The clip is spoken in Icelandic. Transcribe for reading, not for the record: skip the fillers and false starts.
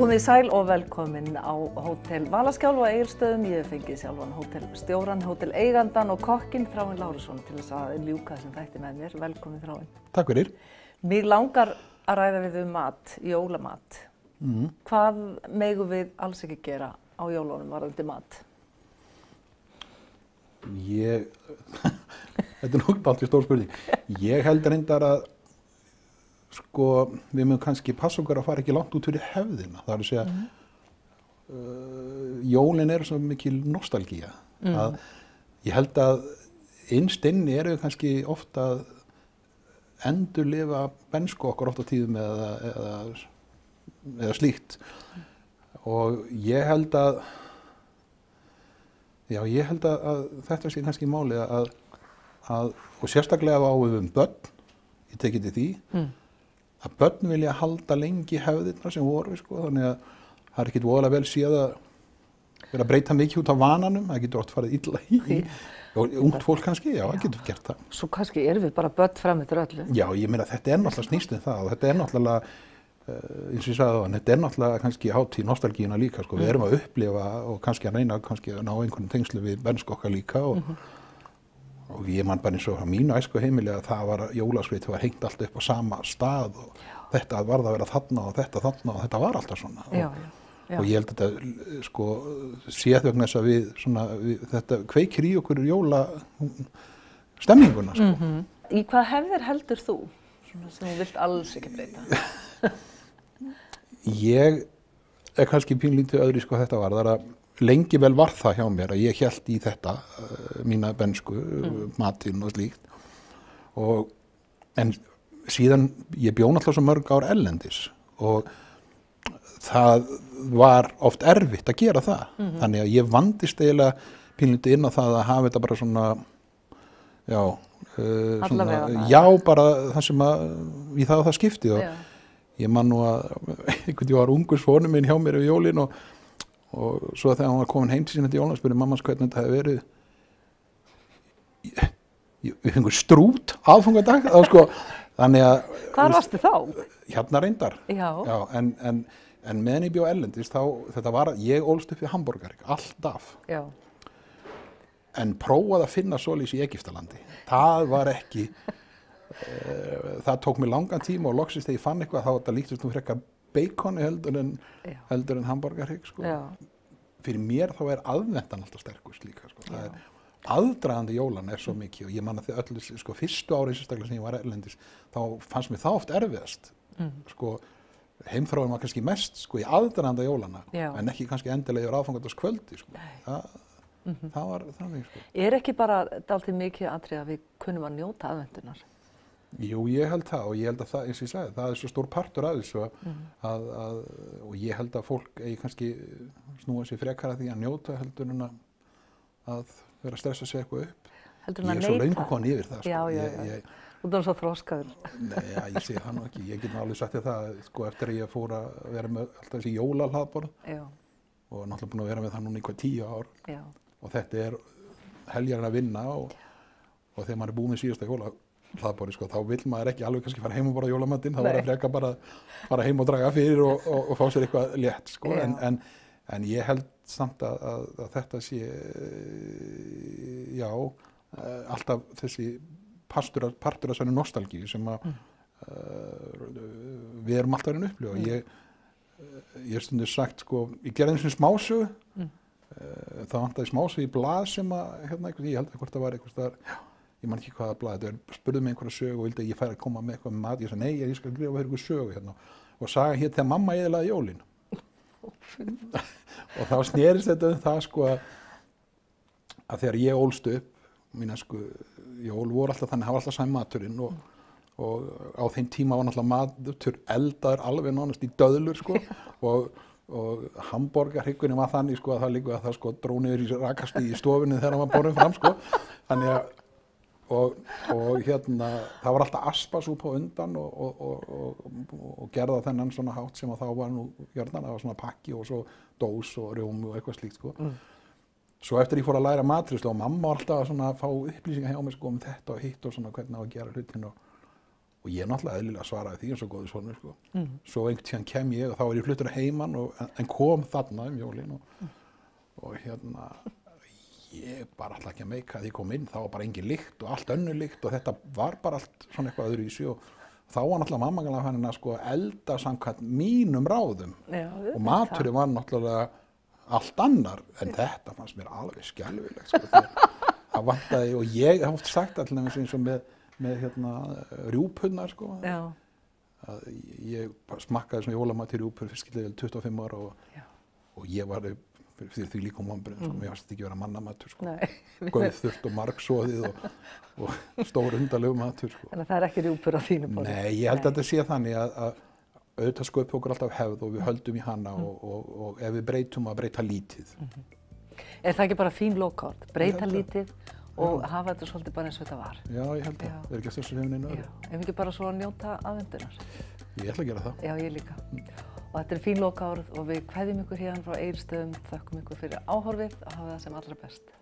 Komið sæl og velkomin á Hótel Valaskjálf á Egilsstöðum. Ég hef fengið sjálfan hótelstjóran, hóteleigandan og kokkinn Þráinn Lárusson til þess að ljúka þessum þætti með mér. Velkomin Þráinn. Takk fyrir. Mig langar að ræða við mat, jólamat. Hvað megum við alls ekki gera á jólunum varðandi mat? Þetta er nokkuð alltaf stór spurning. Ég held reyndar að við mögum kannski passa okkur að fara ekki langt út fyrir hefðina. Það er að segja, jólin eru svo mikil nostalgía. Að ég held að innst inni eru við kannski ofta að endurlifa bernsku okkar oft á tíðum eða slíkt. Og ég held að þetta sé kannski málið og sérstaklega ef við börn, ég tekið til því, að börn vilja halda lengi hefðirnar sem voru, þannig að það er ekkert voðalega vel séð að vera að breyta mikið út á vananum, það getur oft farið illa í og ungt fólk kannski, já, það getur gert það. Svo kannski erum við bara börn fram eftir öllu. Já, ég meina þetta er náttúrulega snýst það og þetta er náttúrulega, eins og ég sagði það, þetta er náttúrulega kannski hátíð nostalgíuna líka, við erum að upplifa og kannski að reyna að ná einhvern tengslu við bernsku okkar líka og ég man bara eins og á mínu æsku heimili að það var jólaskrautið var hengt alltaf upp á sama stað og þetta varð að vera þarna og þetta var alltaf svona. Og ég held að þetta séð vegna þess að þetta kveikir í okkur jólastemninguna. Í hvað hefðir heldur þú sem þú vilt alls ekki breyta? Ég er kannski pínlítið öðru þetta var þar að lengi vel var það hjá mér að ég hélt í þetta, mína bernsku, matinn og slíkt. En síðan, ég bjó náttúrulega svo mörg ár erlendis og það var oft erfitt að gera það. Þannig að ég vandist eiginlega pínlítið inn á það að hafa þetta bara svona, bara það sem í það skipti. Og ég man nú að einhvern veginn var ungur sonur minn hjá mér yfir jólin og svo þegar hann var komin heim til sín eftir jólana spurði mammans hvernig þetta hefði verið. Við fengum strút aðfangadag. Þannig að... Hvar varstu þá? Hérna reyndar. Já. En meðan ég bjó erlendis þá, þetta var að ég ólst upp í Hamborgarík, alltaf. Já. En prófaði að finna svoleiðis í Egyptalandi. Það var ekki... það tók mér langan tíma og loksins þegar ég fann eitthvað þá þetta líktist nú frekar baconi heldur en Hamborgarhrygg. Fyrir mér þá er aðventan alltaf sterkust líka. Það er aðdragandi jólan er svo mikið og ég man að þið öllu fyrstu ári sérstaklega sem ég var erlendis þá fannst mér það oft erfiðast. Heimþráin var kannski mest í aðdraganda jólana en ekki kannski endilega yfir aðfangadagskvöldi. Það var þannig. Er ekki bara dálítið mikið atriði að við kunnum að njóta aðventunar? Jú, ég held það og ég held að það, eins og ég sagði, það er svo stór partur af þessu og ég held að fólk eigi kannski snúa sér frekar að því að njóta heldur en að vera að stressa sig eitthvað upp. Heldur en að neita. Ég er svo löngu komin yfir það. Já. Þú er svo þroskaður. Nei, ég segi það nú ekki. Ég get alveg sagt þér það, eftir að ég fór að vera með alltaf þessi jólahlaðborð og náttúrulega búin að vera með það núna í 10 ár. Já. Og þetta er heljarinn að vinna og þegar maður er búið með síðasta jólahlaðborði, þá vill maður ekki alveg kannski fara heim og borða jólamatinn, þá var það frekar bara fara heim og draga fyrir og fá sér eitthvað létt, en ég held samt að þetta sé, alltaf þessi partur af svona nostalgíu sem við erum alltaf að upplifa. Ég stundu sagt, ég gerði einu sinni smásögu, það vantaði smásögu í blað sem ég held að hvort það var eitthvað staðar, ég man ekki hvaða blað, þetta spurði mig einhverja sögu og vildi að ég færi að koma með eitthvað með mat, ég sagði nei, ég skal skrifa fyrir einhverju sögu hérna og saga hér þegar mamma eyðilagði jólin. Og þá snerist þetta það að þegar ég ólst upp, mín jól voru alltaf þannig, það var alltaf sami maturinn og á þeim tíma var náttúrulega matur eldaður alveg nánast í döðlur og Hamborgarhryggurinn var þannig að það líka að það dró niður í rakasti í stofunni þegar hann var borinn fram þannig að og það var alltaf aspasúpa á undan og gerða þennan svona hátt sem að þá var nú gjörnan, það var svona pakki og svo dós og rjómi og eitthvað slíkt Svo eftir ég fór að læra matreiðslu og mamma var alltaf að fá upplýsingar hjá mig þetta og hitt og svona hvernig á að gera hlutin og ég náttúrulega eðlilega svaraði því eins og góður sonur, sko. Svo einhvern tíðan kem ég og þá ég fluttur heiman en kom þarna jólin og hérna, ég bara alltaf ekki að meika að ég kom inn, þá var bara engin lykt og allt önnur lykt og þetta var bara allt svona eitthvað öðruvísi og þá var náttúrulega mamma gæla hann að sko elda samkvæmt mínum ráðum og maturinn var náttúrulega allt annar en þetta fannst mér alveg skelfilegt, sko, það vantaði og ég hef oft sagt alltaf eins og með hérna rjúpurnar, sko, að ég smakkaði svona jólamat í rjúpur fyrst skilja 25 ára og ég var fyrir því líka vonbrigðum, sko, mér fannst þetta ekki vera mannamatur, sko, gauðþurrt og margsoðið og stór undarlegur matur, sko. Þannig að það er ekki rjúpur á þínu borði? Nei, ég held að þetta sé þannig að auðvitað sköp okkur alltaf hefð og við höldum í hana og ef við breytum að breyta lítið. Er það ekki bara fín lokaord, breyta lítið og hafa þetta svolítið bara eins og þetta var? Já, ég held það, það er ekki að þessu hefðin einu öðru. Ef ekki bara svo að njóta aðvendunar? Ég ætla að gera það. Já, ég líka. Og þetta er fín lokaorð og við kveðjum ykkur hérna frá Egilsstöðum, þökkum ykkur fyrir áhorfið og hafa það sem allra best.